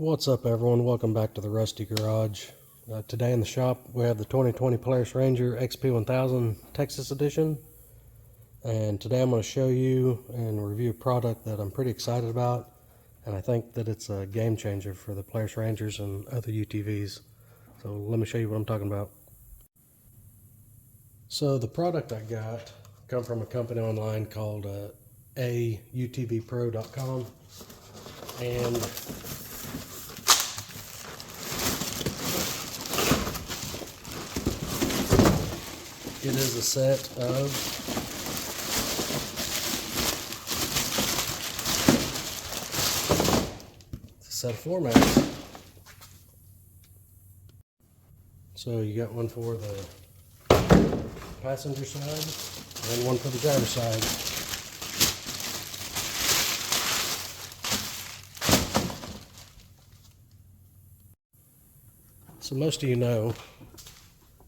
What's up, everyone? Welcome back to the Rusty Garage. Today in the shop we have the 2020 Polaris Ranger XP1000 Texas Edition, and today I'm going to show you and review a product that I'm pretty excited about, and I think that it's a game changer for the Polaris Rangers and other UTVs. So let me show you what I'm talking about. So the product I got come from a company online called AUTVPRO.com, and it is a set of floor mats. So you got one for the passenger side and one for the driver's side. So most of you know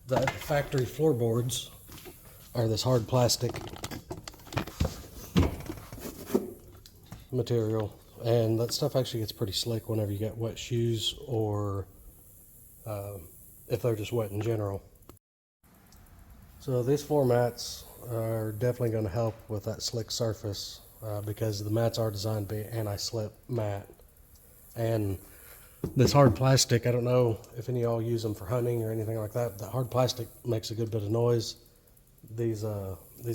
that factory floorboards are this hard plastic material, and that stuff actually gets pretty slick whenever you get wet shoes or if they're just wet in general. So these floor mats are definitely going to help with that slick surface because the mats are designed to be anti-slip mat. And this hard plastic, I don't know if any of y'all use them for hunting or anything like that. The hard plastic makes a good bit of noise. These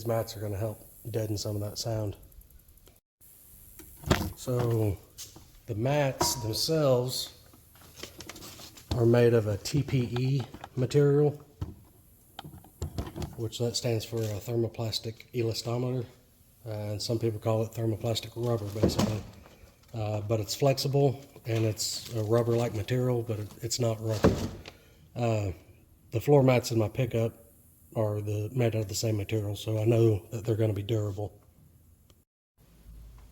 mats are going to help deaden some of that sound. So the mats themselves are made of a TPE material, which that stands for a Thermoplastic Elastomer, and some people call it thermoplastic rubber basically. But it's flexible and it's a rubber-like material, but it's not rubber. The floor mats in my pickup are made out of the same material, so I know that they're going to be durable.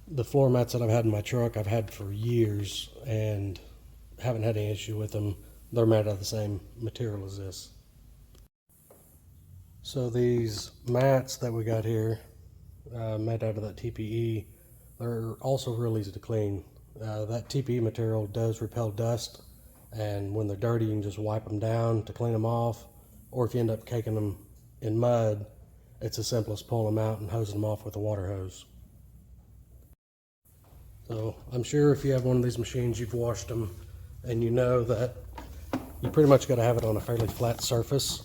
The floor mats that I've had in my truck, I've had for years and haven't had any issue with them. They're made out of the same material as this. So these mats that we got here, made out of that TPE, they're also real easy to clean. That TPE material does repel dust, and when they're dirty you can just wipe them down to clean them off, or if you end up caking them in mud, it's as simple as pulling them out and hosing them off with a water hose. So I'm sure if you have one of these machines, you've washed them, and you know that you pretty much got to have it on a fairly flat surface.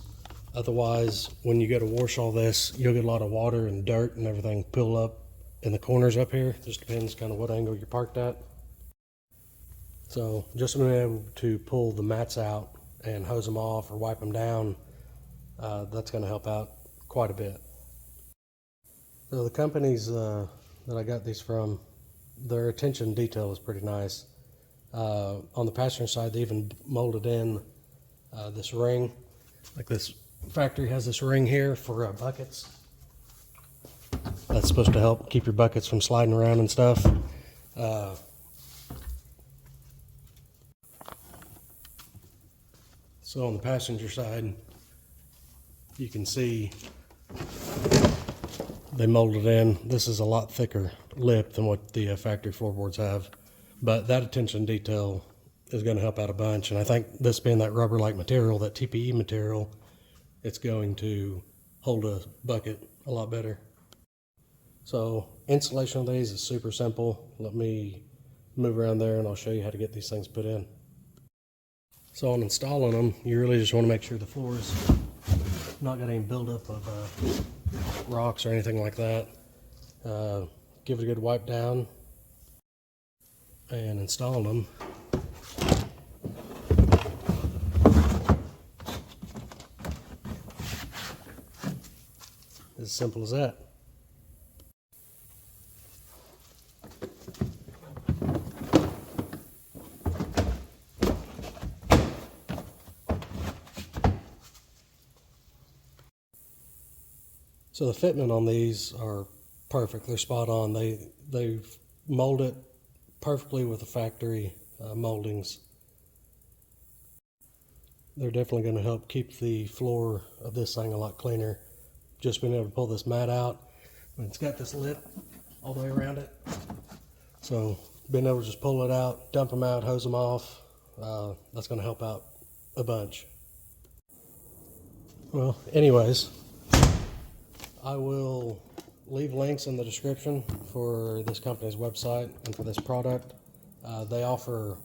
Otherwise, when you go to wash all this, you'll get a lot of water and dirt and everything pull up in the corners up here. Just depends kind of what angle you're parked at. So just being able to pull the mats out and hose them off or wipe them down, that's going to help out quite a bit. So the companies that I got these from, their attention to detail is pretty nice. On the passenger side, they even molded in this ring. Like this factory has this ring here for buckets. That's supposed to help keep your buckets from sliding around and stuff. So on the passenger side, you can see they molded in. This is a lot thicker lip than what the factory floorboards have, but that attention to detail is going to help out a bunch. And I think this being that rubber-like material, that TPE material, it's going to hold a bucket a lot better. So installation of these is super simple. Let me move around there and I'll show you how to get these things put in. So on installing them, you really just want to make sure the floor is not got any buildup of rocks or anything like that. Give it a good wipe down and install them. As simple as that. So the fitment on these are perfect. They're spot on. They've molded perfectly with the factory moldings. They're definitely going to help keep the floor of this thing a lot cleaner. Just being able to pull this mat out, and it's got this lip all the way around it. So being able to just pull it out, dump them out, hose them off, that's going to help out a bunch. Well, anyways, I will leave links in the description for this company's website and for this product. They offer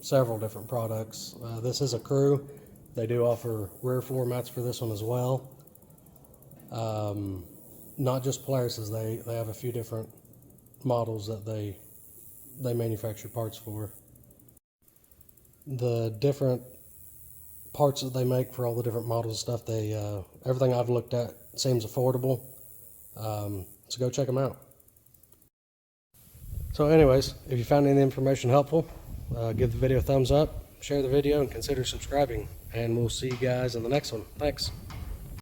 several different products. This is a Crew. They do offer rear floor mats for this one as well. Not just Polarises, they have a few different models that they manufacture parts for. The different parts that they make for all the different models and stuff, everything I've looked at seems affordable. So go check them out. So anyways, if you found any information helpful, give the video a thumbs up, share the video, and consider subscribing. And we'll see you guys in the next one. Thanks.